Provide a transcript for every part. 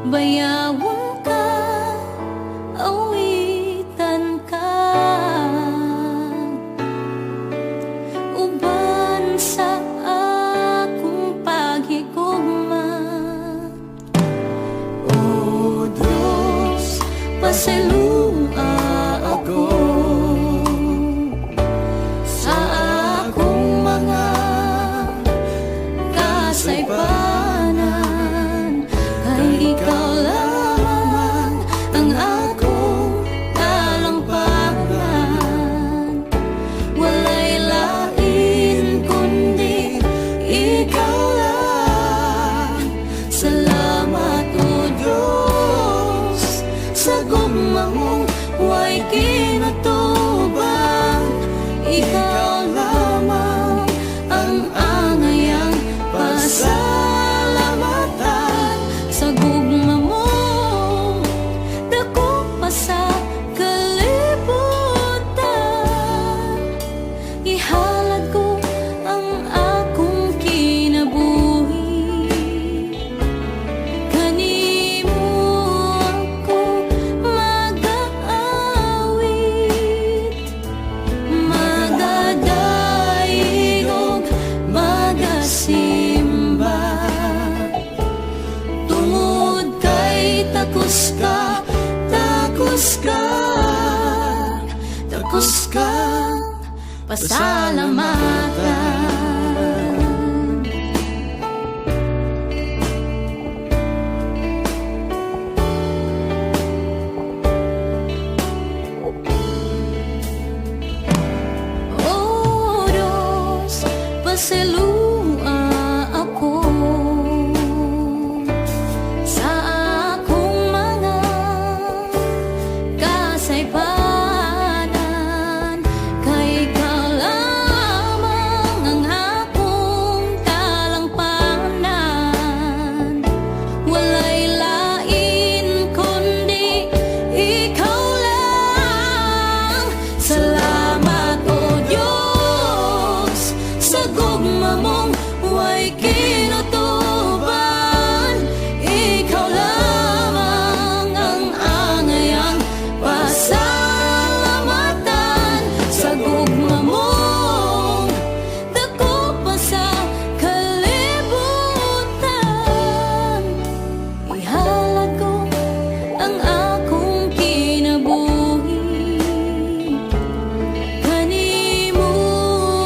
Bayawon ka, awitan ka, uban sa akong paghigugma. O Diyos, pasalua ako sa akong mga kasaypanan, kay ikaw lamang ang akong talampanan. Walay lain kundi ikaw lang. Salamat o Diyos sa gugma mong way kinatubang. Ikaw lamang ang angayang pasalamatan. Sa gugma mo, dako pa sa kalibutan. Ihalad ko ang akong kinabuhi, kanimo ako mag-aawit, magadaig ug magasimba. Tungod kay takos ka, takos ka, takos ka, pasalamatan. O Diyos, pasalua ako sa akong mga kasaypanan, kay ikaw lamang ang akong talampanan. Walay lain kundi ikaw lang. Salamat o Diyos sa gugma mong way kinutuban. Ikaw lamang ang angayang pasalamatan. Sa gugma mong dako pa sa kalibutan. Ihalad ko ang akong kinabuhi, kanimo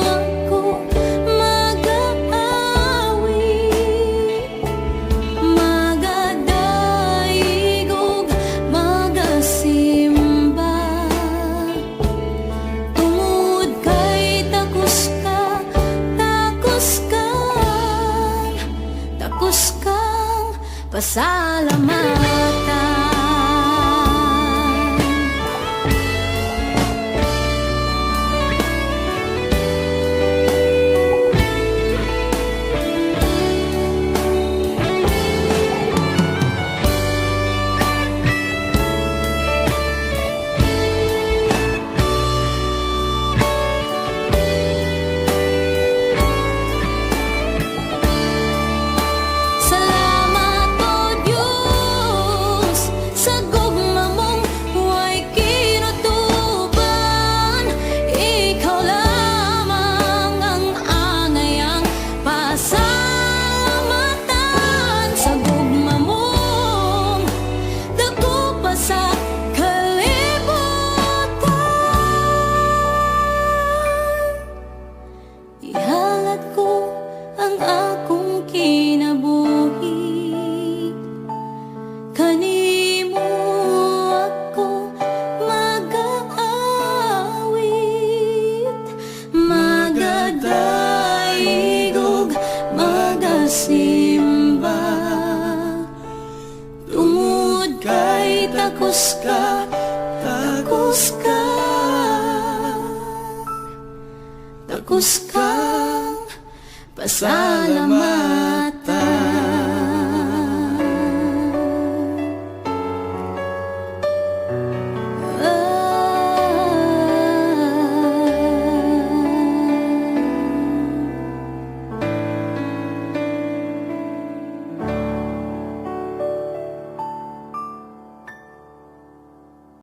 ako mag-aawit, magadaig ug magasimba. Tungod kay takos ka, takos ka, takos kang pasalamatan. Salamat o Diyos sa gugma mong way kinutuban. Ikaw lamang ang angayang pasalamatan. Sa gugma mong dako pa sa kalibutan. Ihalad ko ang akong kinabuhi, kanimo ako mag-aawit, magadaig ug magasimba. Tungod kay takos ka, takos ka, takos ka, pasalamat.